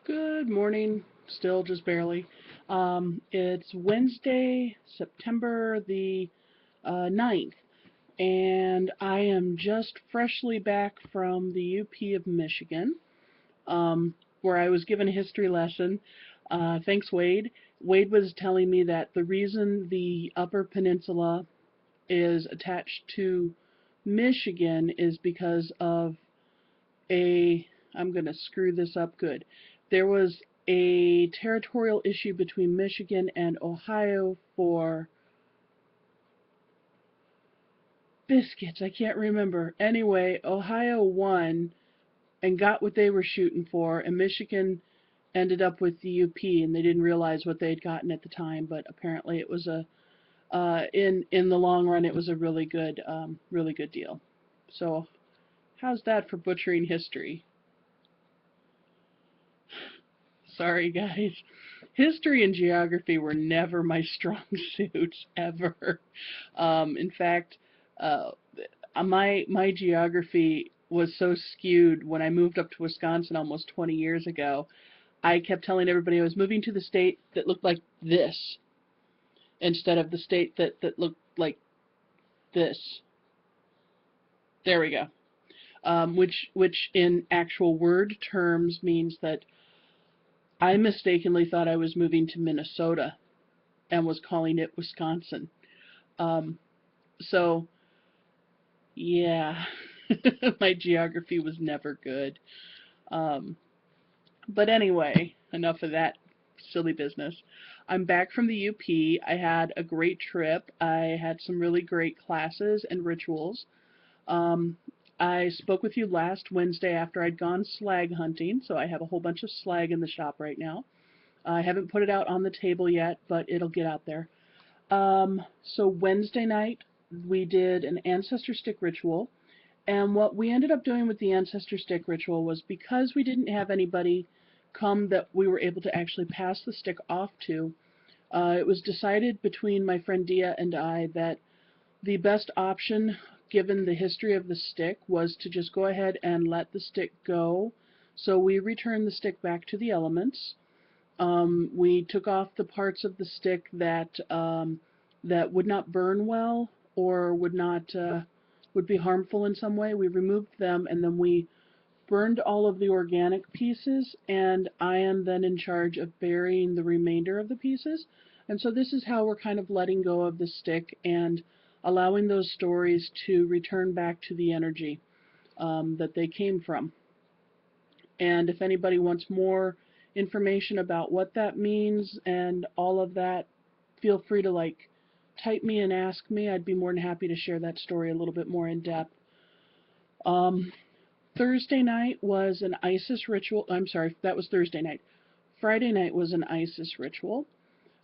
Good morning, still just barely. It's Wednesday, September the 9th, and I am just freshly back from the UP of Michigan, where I was given a history lesson. Thanks, Wade. Wade was telling me that the reason the Upper Peninsula is attached to Michigan is because of a, I'm going to screw this up good. There was a territorial issue between Michigan and Ohio for biscuits. I can't remember. Anyway, Ohio won and got what they were shooting for, and Michigan ended up with the UP, and they didn't realize what they had gotten at the time. But apparently, it was a in the long run, it was a really good deal. So, how's that for butchering history? Sorry, guys. History and geography were never my strong suits, ever. In fact, uh, my geography was so skewed when I moved up to Wisconsin almost 20 years ago. I kept telling everybody I was moving to the state that looked like this instead of the state that looked like this. There we go. Which in actual word terms means that I mistakenly thought I was moving to Minnesota and was calling it Wisconsin. Um, so, yeah, my geography was never good. Um, but anyway, enough of that silly business. I'm back from the UP. I had a great trip. I had some really great classes and rituals. Um, I spoke with you last Wednesday after I'd gone slag hunting, so I have a whole bunch of slag in the shop right now. I haven't put it out on the table yet, but it'll get out there. So Wednesday night, we did an ancestor stick ritual. And what we ended up doing with the ancestor stick ritual was because we didn't have anybody come that we were able to actually pass the stick off to, it was decided between my friend Dia and I that the best option, given the history of the stick, was to just go ahead and let the stick go. So we returned the stick back to the elements. We took off the parts of the stick that would not burn well or would be harmful in some way. We removed them and then we burned all of the organic pieces, and I am then in charge of burying the remainder of the pieces. And so this is how we're kind of letting go of the stick and allowing those stories to return back to the energy that they came from. And if anybody wants more information about what that means and all of that, feel free to type me and ask me. I'd be more than happy to share that story a little bit more in depth. Um, Thursday night was an Isis ritual. I'm sorry, that was Thursday night. Friday night was an Isis ritual.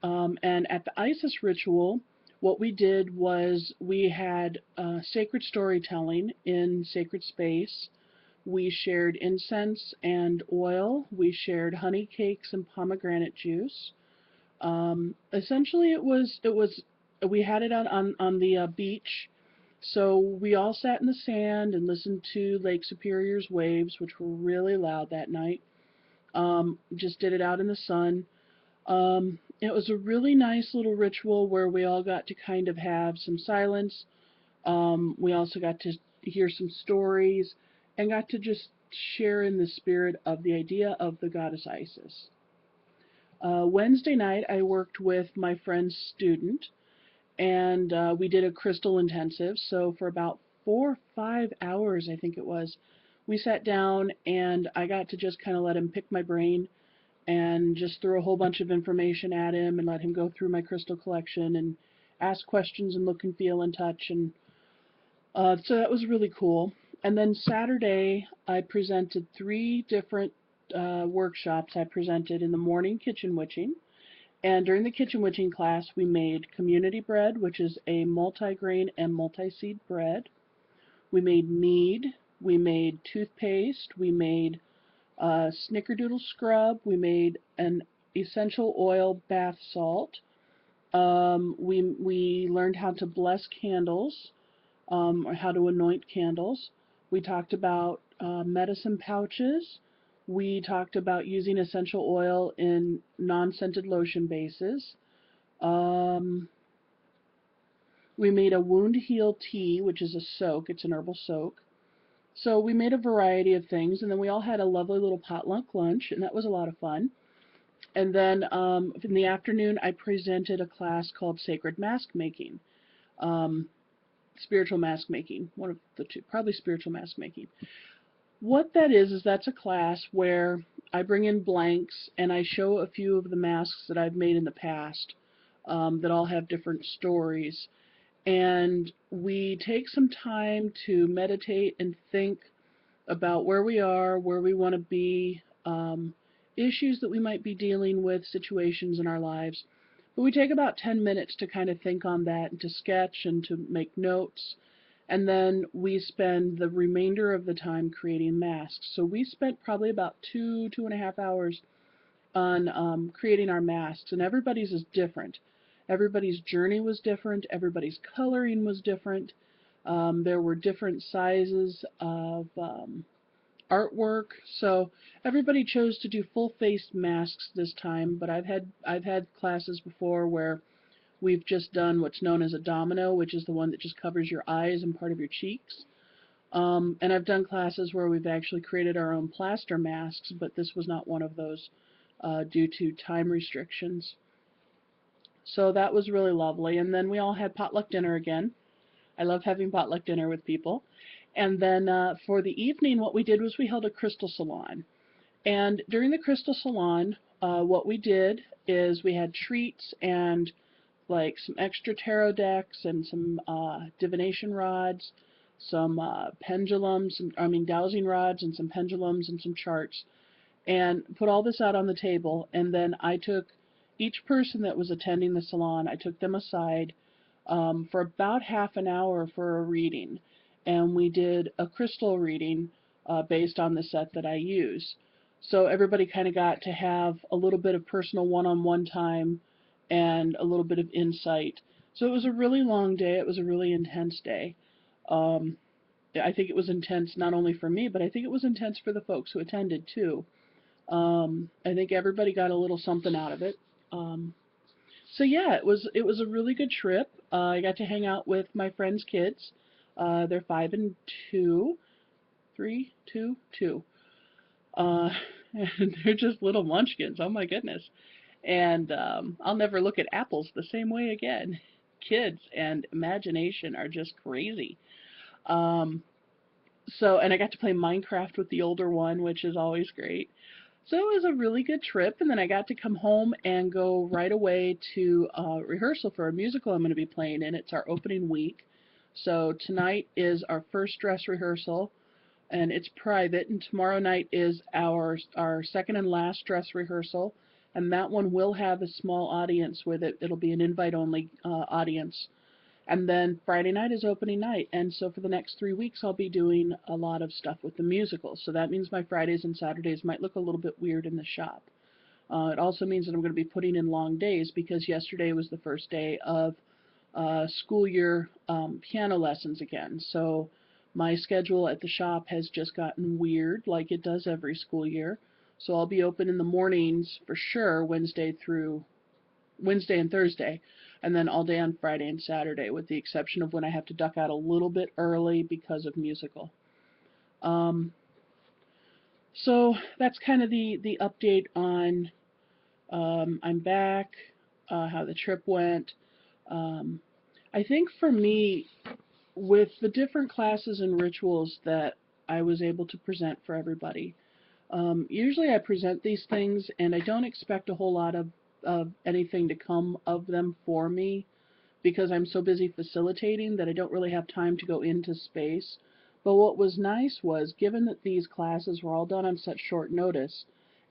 And at the Isis ritual, what we did was we had sacred storytelling in sacred space. We shared incense and oil. We shared honey cakes and pomegranate juice. Essentially, we had it on the beach. So we all sat in the sand and listened to Lake Superior's waves, which were really loud that night. Just did it out in the sun. It was a really nice little ritual where we all got to kind of have some silence. We also got to hear some stories and got to just share in the spirit of the idea of the goddess Isis. Wednesday night, I worked with my friend's student, and we did a crystal intensive. So for about 4 or 5 hours, I think it was, we sat down and I got to just kind of let him pick my brain and just throw a whole bunch of information at him and let him go through my crystal collection and ask questions and look and feel and touch. And so that was really cool. And then Saturday, I presented 3 different workshops. I presented in the morning kitchen witching. And during the kitchen witching class, we made community bread, which is a multi-grain and multi-seed bread. We made mead. We made toothpaste. We made snickerdoodle scrub. We made an essential oil bath salt. We learned how to bless candles, or how to anoint candles. We talked about medicine pouches. We talked about using essential oil in non-scented lotion bases. Um, we made a wound heal tea, which is a soak. It's an herbal soak. So we made a variety of things, and then we all had a lovely little potluck lunch, and that was a lot of fun. And then in the afternoon, I presented a class called Sacred Mask Making, um, spiritual mask making, one of the two, probably spiritual mask making. What that is that's a class where I bring in blanks and I show a few of the masks that I've made in the past that all have different stories. And we take some time to meditate and think about where we are, where we want to be, issues that we might be dealing with, situations in our lives. But we take about 10 minutes to kind of think on that and to sketch and to make notes. And then we spend the remainder of the time creating masks. So we spent probably about 2.5 hours on creating our masks, and everybody's is different. Everybody's journey was different. Everybody's coloring was different. There were different sizes of artwork. So everybody chose to do full-face masks this time. But I've had classes before where we've just done what's known as a domino, which is the one that just covers your eyes and part of your cheeks. And I've done classes where we've actually created our own plaster masks, but this was not one of those due to time restrictions. So that was really lovely. And then we all had potluck dinner again. I love having potluck dinner with people. And then for the evening, what we did was we held a crystal salon. And during the crystal salon, what we did is we had treats and like some extra tarot decks and some divination rods, some pendulums, dowsing rods and some pendulums and some charts, and put all this out on the table. And then I took each person that was attending the salon, I took them aside for about half an hour for a reading. And we did a crystal reading based on the set that I use. So everybody kind of got to have a little bit of personal one-on-one time and a little bit of insight. So it was a really long day. It was a really intense day. Um, I think it was intense not only for me, but I think it was intense for the folks who attended too. I think everybody got a little something out of it. So yeah, it was a really good trip. I got to hang out with my friends' kids. They're 5 and 2, 3, 2, 2. And they're just little munchkins. Oh my goodness. And I'll never look at apples the same way again. Kids and imagination are just crazy. Um, and I got to play Minecraft with the older one, which is always great. So it was a really good trip, and then I got to come home and go right away to rehearsal for a musical I'm going to be playing in. It's our opening week. So tonight is our first dress rehearsal, and it's private, and tomorrow night is our second and last dress rehearsal, and that one will have a small audience with it. It'll be an invite-only audience. And then Friday night is opening night, and so for the next 3 weeks I'll be doing a lot of stuff with the musical. So that means my Fridays and Saturdays might look a little bit weird in the shop. It also means that I'm going to be putting in long days because yesterday was the first day of school year piano lessons again. So my schedule at the shop has just gotten weird, like it does every school year. So I'll be open in the mornings for sure, Wednesday and Thursday, and then all day on Friday and Saturday, with the exception of when I have to duck out a little bit early because of musical. So that's kind of the update on I'm back, how the trip went. I think for me, with the different classes and rituals that I was able to present for everybody, usually I present these things and I don't expect a whole lot of anything to come of them for me because I'm so busy facilitating that I don't really have time to go into space. But what was nice was, given that these classes were all done on such short notice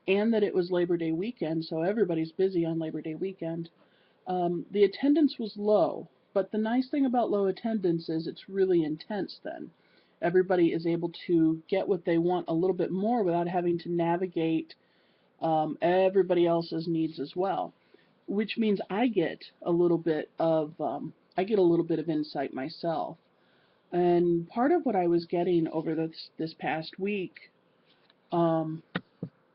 and that it was Labor Day weekend, so everybody's busy on Labor Day weekend, the attendance was low. But the nice thing about low attendance is it's really intense then. Everybody is able to get what they want a little bit more without having to navigate everybody else's needs as well, which means I get a little bit of insight myself. And part of what I was getting over this past week